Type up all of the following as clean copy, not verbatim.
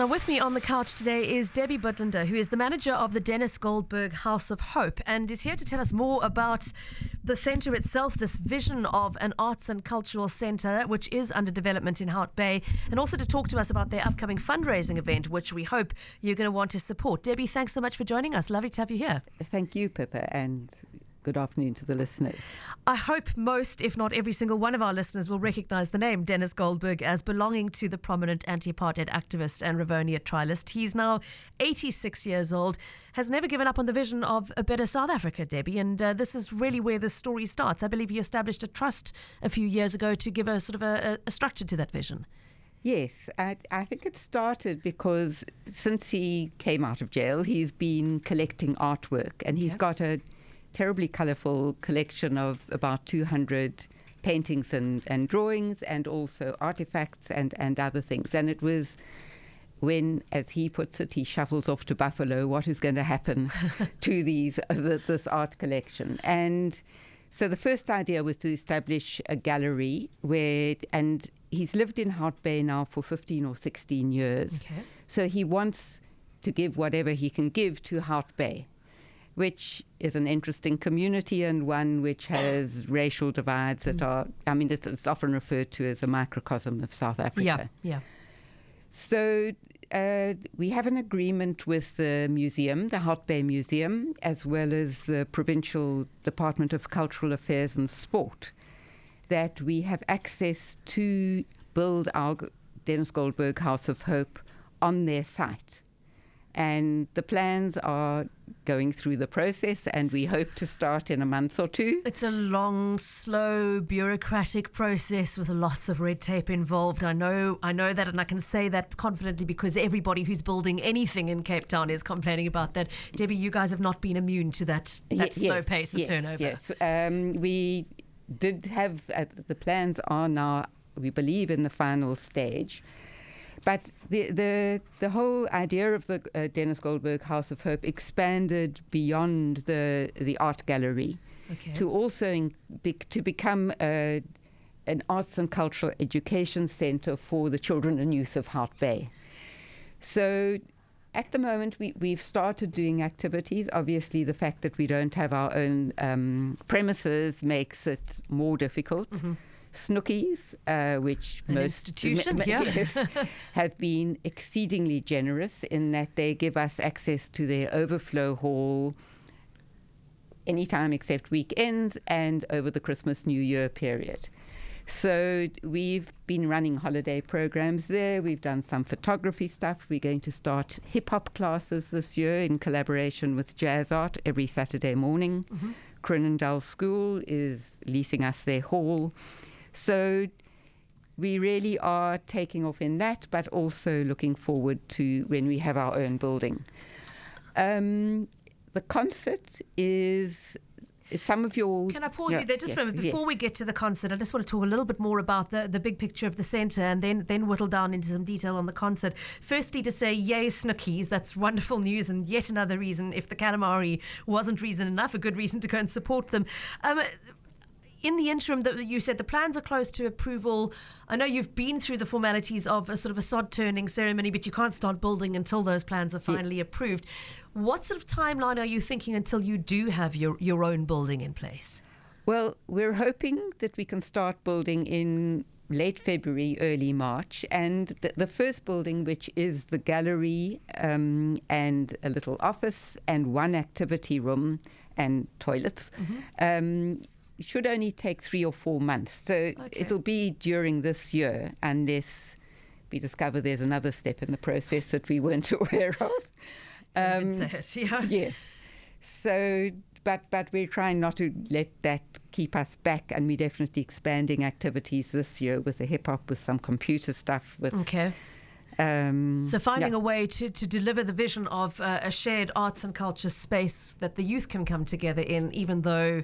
Now with me on the couch today is Debbie Butlander, who is the manager of the Deniss Golberg House of Hope, and is here to tell us more about the centre itself, this vision of an arts and cultural centre which is under development in Hout Bay, and also to talk to us about their upcoming fundraising event, which we hope you're going to want to support. Debbie, thanks so much for joining us. Lovely to have you here. Thank you, Pippa, and good afternoon to the listeners. I hope most, if not every single one of our listeners, will recognise the name Deniss Golberg as belonging to the prominent anti-apartheid activist and Rivonia trialist. He's now 86 years old, has never given up on the vision of a better South Africa, Debbie, and this is really where the story starts. I believe he established a trust a few years ago to give a sort of a structure to that vision. Yes, I think it started because since he came out of jail, he's been collecting artwork, and he's got a terribly colourful collection of about 200 paintings and drawings, and also artefacts and other things. And it was when, as he puts it, he shuffles off to Buffalo, what is going to happen to this art collection. And so the first idea was to establish a gallery and he's lived in Hout Bay now for 15 or 16 years. Okay. So he wants to give whatever he can give to Hout Bay, which is an interesting community and one which has racial divides that are, I mean, it's often referred to as a microcosm of South Africa. Yeah. So we have an agreement with the museum, the Hout Bay Museum, as well as the Provincial Department of Cultural Affairs and Sport, that we have access to build our Deniss Golberg House of Hope on their site. And the plans are going through the process, and we hope to start in a month or two. It's a long, slow, bureaucratic process with lots of red tape involved. I know that, and I can say that confidently because everybody who's building anything in Cape Town is complaining about that. Debbie, you guys have not been immune to that slow pace of turnover. Yes, we did have, the plans are now, we believe, in the final stage. But the whole idea of the Deniss Golberg House of Hope expanded beyond the art gallery to also to become an arts and cultural education centre for the children and youth of Hout Bay. So at the moment we've started doing activities. Obviously the fact that we don't have our own premises makes it more difficult. Mm-hmm. Snookies, which an most institution have been exceedingly generous in that they give us access to their overflow hall anytime except weekends and over the Christmas New Year period. So we've been running holiday programs there. We've done some photography stuff. We're going to start hip-hop classes this year in collaboration with Jazz Art every Saturday morning. Mm-hmm. Cronendale School is leasing us their hall. So we really are taking off in that, but also looking forward to when we have our own building. The concert is some of your... Can I pause you there just for a minute? Before we get to the concert, I just want to talk a little bit more about the big picture of the centre and then whittle down into some detail on the concert. Firstly, to say, yay, Snookies, that's wonderful news, and yet another reason, if the Katamari wasn't reason enough, a good reason to go and support them. In the interim, that you said the plans are close to approval. I know you've been through the formalities of a sort of a sod turning ceremony, but you can't start building until those plans are finally approved. What sort of timeline are you thinking until you do have your own building in place? Well, we're hoping that we can start building in late February, early March, and the first building, which is the gallery and a little office and one activity room and toilets, should only take 3 or 4 months. So it'll be during this year, unless we discover there's another step in the process that we weren't aware of. Yes. So, but we're trying not to let that keep us back, and we're definitely expanding activities this year with the hip-hop, with some computer stuff. So finding a way to deliver the vision of a shared arts and culture space that the youth can come together in, even though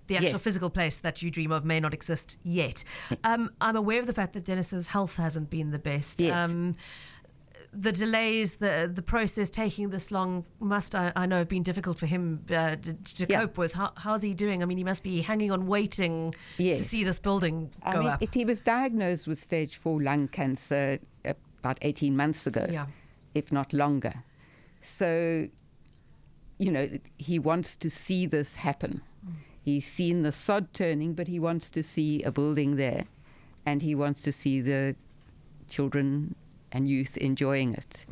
the actual physical place that you dream of may not exist yet. I'm aware of the fact that Dennis's health hasn't been the best. Yes. The delays, the process taking this long must, I know, have been difficult for him to cope with. How's he doing? I mean, he must be hanging on waiting to see this building go up. He was diagnosed with stage 4 lung cancer about 18 months ago. Yeah. if not longer. So, he wants to see this happen. He's seen the sod turning, but he wants to see a building there, and he wants to see the children and youth enjoying it.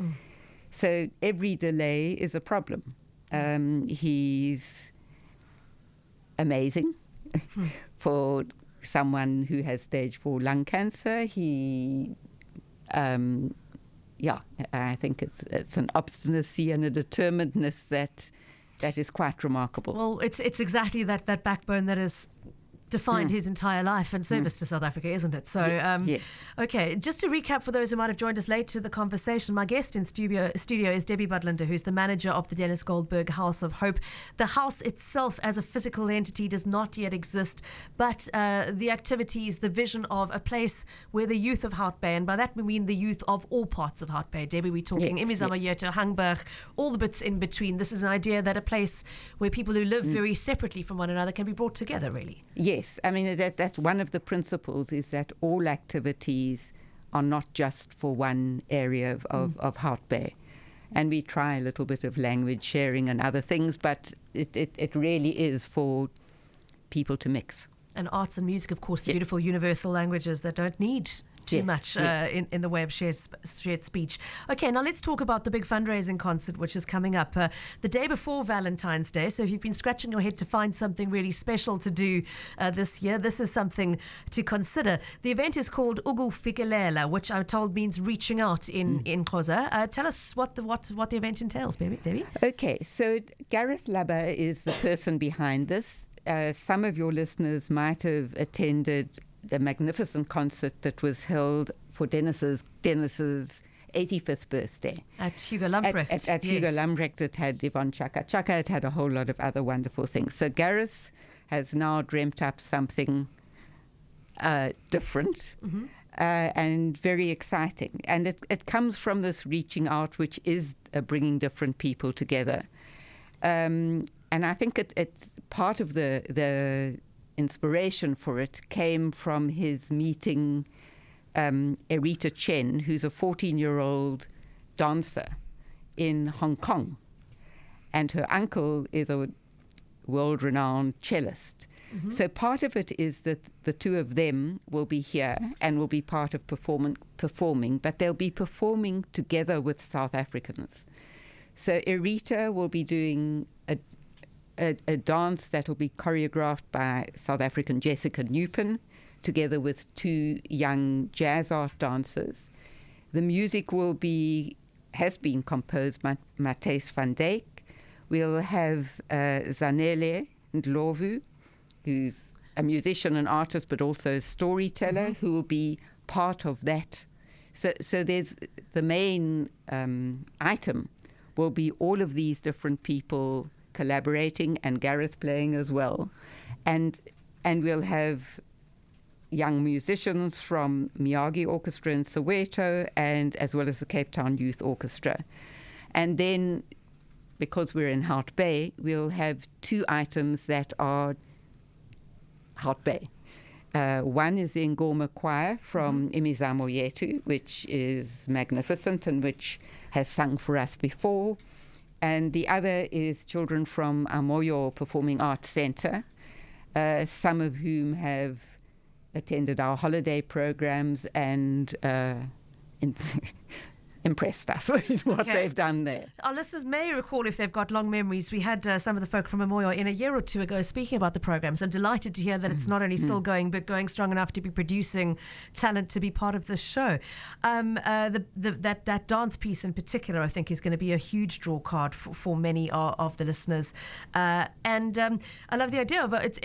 So every delay is a problem. He's amazing for someone who has stage 4 lung cancer. I think it's an obstinacy and a determinedness that is quite remarkable. Well, it's exactly that backbone that has defined his entire life and service to South Africa, isn't it? So, yes. Okay, just to recap for those who might have joined us late to the conversation, my guest in studio is Debbie Budlander, who's the manager of the Denis Golberg House of Hope. The house itself as a physical entity does not yet exist, but the activities, the vision of a place where the youth of Hout Bay, and by that we mean the youth of all parts of Hout Bay. Debbie, we're talking Imizamo-Yota, Hangberg, all the bits in between. This is an idea that a place where people who live very separately from one another can be brought together, really. Yes, I mean, that's one of the principles, is that all activities are not just for one area of Hout Bay. And we try a little bit of language sharing and other things, but it really is for people to mix. And arts and music, of course, the beautiful universal languages that don't need too much in the way of shared speech. Okay, now let's talk about the big fundraising concert, which is coming up the day before Valentine's Day. So if you've been scratching your head to find something really special to do this year, this is something to consider. The event is called Ugu Fikelela, which I'm told means reaching out in Xhosa. Tell us what the event entails, Debbie. Okay, so Gareth Lubber is the person behind this. Some of your listeners might have attended the magnificent concert that was held for Dennis's 85th birthday. At Hugo Lambrecht. At Hugo Lambrecht, it had Yvonne Chaka Chaka, it had a whole lot of other wonderful things. So Gareth has now dreamt up something different and very exciting. And it comes from this reaching out, which is bringing different people together. And I think it's part of the inspiration for it came from his meeting Erita Chen, who's a 14-year-old dancer in Hong Kong. And her uncle is a world-renowned cellist. So part of it is that the two of them will be here and will be part of performing, but they'll be performing together with South Africans. So Erita will be doing a dance that will be choreographed by South African Jessica Newpin, together with 2 young jazz art dancers. The music has been composed by Matthijs van Dijk. We'll have Zanele Ndlovu, who's a musician and artist, but also a storyteller, who will be part of that. So there's the main item will be all of these different people collaborating, and Gareth playing as well, and we'll have young musicians from Miyagi Orchestra in Soweto, and as well as the Cape Town Youth Orchestra. And then, because we're in Hout Bay, we'll have 2 items that are Hout Bay. One is the Ngoma Choir from Imizamo-Yota, which is magnificent and which has sung for us before. And the other is children from Amoyo Performing Arts Centre, some of whom have attended our holiday programs and impressed us in what they've done there. Our listeners may recall, if they've got long memories, we had some of the folk from Amoyo in a year or 2 ago speaking about the programs. I'm delighted to hear that it's not only still going, but going strong enough to be producing talent to be part of the show. That dance piece in particular, I think, is going to be a huge draw card for many of the listeners. And I love the idea of it.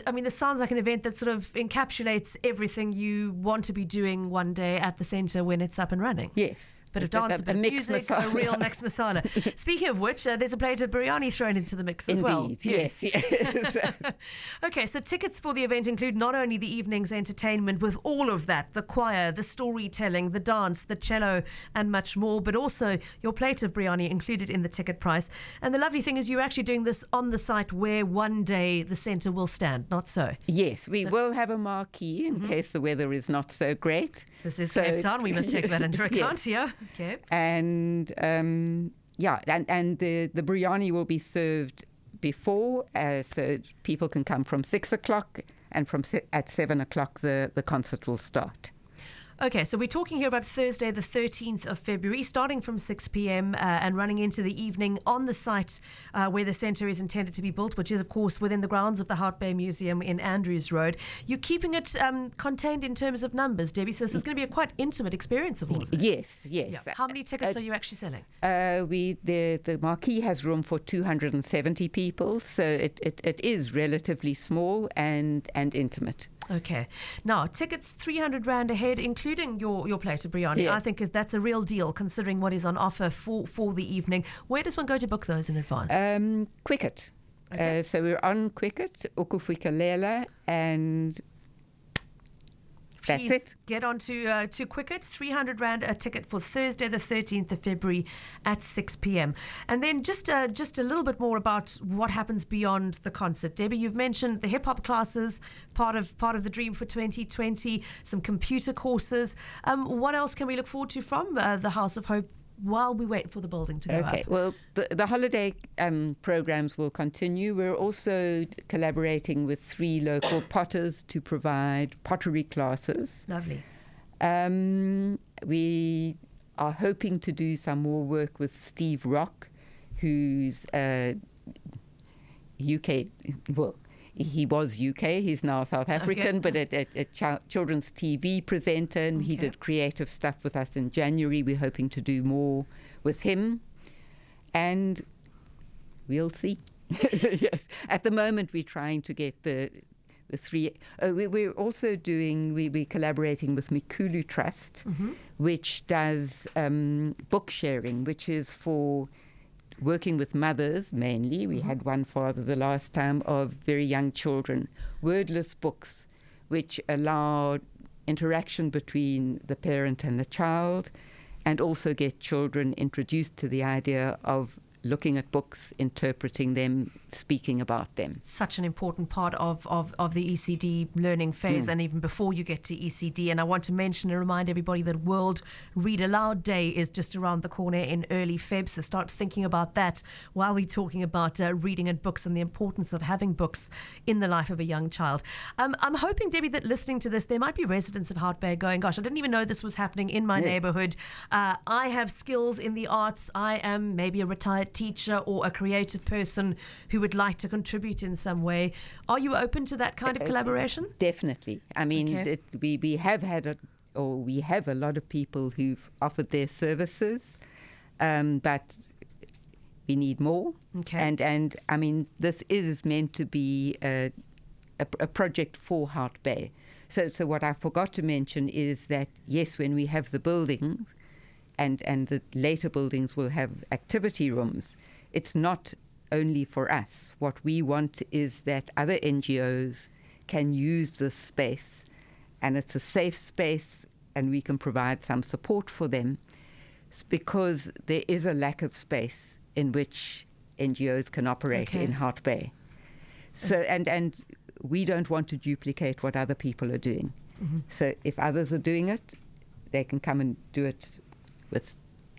I mean, this sounds like an event that sort of encapsulates everything you want to be doing one day at the centre when it's up and running. Yes. Bit of dance, a bit of music, masala. A real mixed masala. Speaking of which, there's a plate of biryani thrown into the mix as well. Indeed, yes. Okay, so tickets for the event include not only the evening's entertainment with all of that, the choir, the storytelling, the dance, the cello, and much more, but also your plate of biryani included in the ticket price. And the lovely thing is you're actually doing this on the site where one day the centre will stand, not so? Yes, we will have a marquee in case the weather is not so great. This is Cape Town, we must take that into account here. Okay. And and the biryani will be served before, so people can come from 6 o'clock, and at 7 o'clock the concert will start. Okay, so we're talking here about Thursday, the 13th of February, starting from 6 p.m. And running into the evening on the site where the centre is intended to be built, which is, of course, within the grounds of the Hout Bay Museum in Andrews Road. You're keeping it contained in terms of numbers, Debbie, so this is going to be a quite intimate experience of all of this. Yes. Yeah. How many tickets are you actually selling? The marquee has room for 270 people, so it is relatively small and intimate. Okay. Now, tickets 300 Rand a head, including your plate of biryani. Yes. I think that's a real deal considering what is on offer for the evening. Where does one go to book those in advance? Quicket. Okay. So we're on Quicket, Ukufikalela, and Please that's it. Get on to Quicket. 300 Rand a ticket for Thursday, the 13th of February at 6 p.m. And then just a little bit more about what happens beyond the concert. Debbie, you've mentioned the hip hop classes, part of the dream for 2020. Some computer courses. What else can we look forward to from the House of Hope while we wait for the building to go up? Okay, well, the holiday programs will continue. We're also collaborating with 3 local potters to provide pottery classes. Lovely. We are hoping to do some more work with Steve Rock, who's UK, well, he was UK, he's now South African, but a children's TV presenter, and he did creative stuff with us in January. We're hoping to do more with him, and we'll see. Yes, at the moment we're trying to get the 3. We're also we're collaborating with Mikulu Trust, which does book sharing, which is for working with mothers mainly. We had one father the last time of very young children, wordless books, which allow interaction between the parent and the child, and also get children introduced to the idea of looking at books, interpreting them, speaking about them. Such an important part of the ECD learning phase, and even before you get to ECD. And I want to mention and remind everybody that World Read Aloud Day is just around the corner in early Feb, so start thinking about that while we're talking about reading and books and the importance of having books in the life of a young child. I'm hoping, Debbie, that listening to this, there might be residents of Hout Bay going, gosh, I didn't even know this was happening in my neighbourhood. I have skills in the arts. I am maybe a retired teacher or a creative person who would like to contribute in some way. Are you open to that kind of collaboration? Definitely. I mean, we have had we have a lot of people who've offered their services, but we need more. Okay. And I mean, this is meant to be a project for Hout Bay. So what I forgot to mention is that, yes, when we have the building, and the later buildings will have activity rooms, it's not only for us. What we want is that other NGOs can use this space, and it's a safe space, and we can provide some support for them, because there is a lack of space in which NGOs can operate in Hout Bay. So and we don't want to duplicate what other people are doing. So if others are doing it, they can come and do it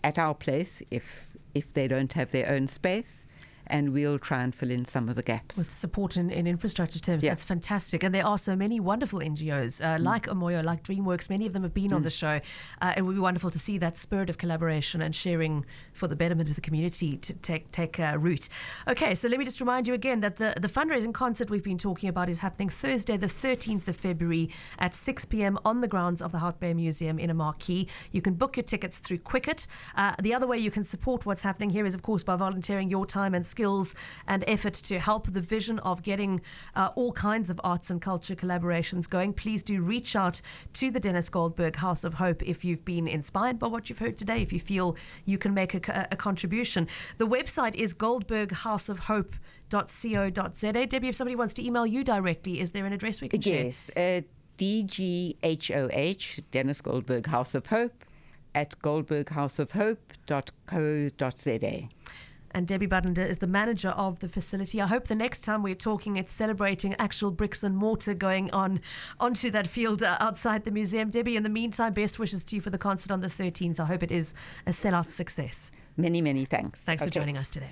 at our place if they don't have their own space, and we'll try and fill in some of the gaps. With support in infrastructure terms, that's fantastic. And there are so many wonderful NGOs like Amoyo, like DreamWorks. Many of them have been on the show. It would be wonderful to see that spirit of collaboration and sharing for the betterment of the community to take root. Okay, so let me just remind you again that the fundraising concert we've been talking about is happening Thursday, the 13th of February at 6 p.m. on the grounds of the Hout Bay Museum in a marquee. You can book your tickets through Quicket. The other way you can support what's happening here is, of course, by volunteering your time and skills and effort to help the vision of getting all kinds of arts and culture collaborations going. Please do reach out to the Dennis Golberg House of Hope if you've been inspired by what you've heard today, if you feel you can make a contribution. The website is goldberghouseofhope.co.za. Debbie, if somebody wants to email you directly, is there an address we can share? Yes, DGHOH, Dennis Golberg House of Hope, at goldberghouseofhope.co.za. And Debbie Budlander is the manager of the facility. I hope the next time we're talking, it's celebrating actual bricks and mortar going on onto that field outside the museum. Debbie, in the meantime, best wishes to you for the concert on the 13th. I hope it is a sellout success. Many, many thanks. Thanks for joining us today.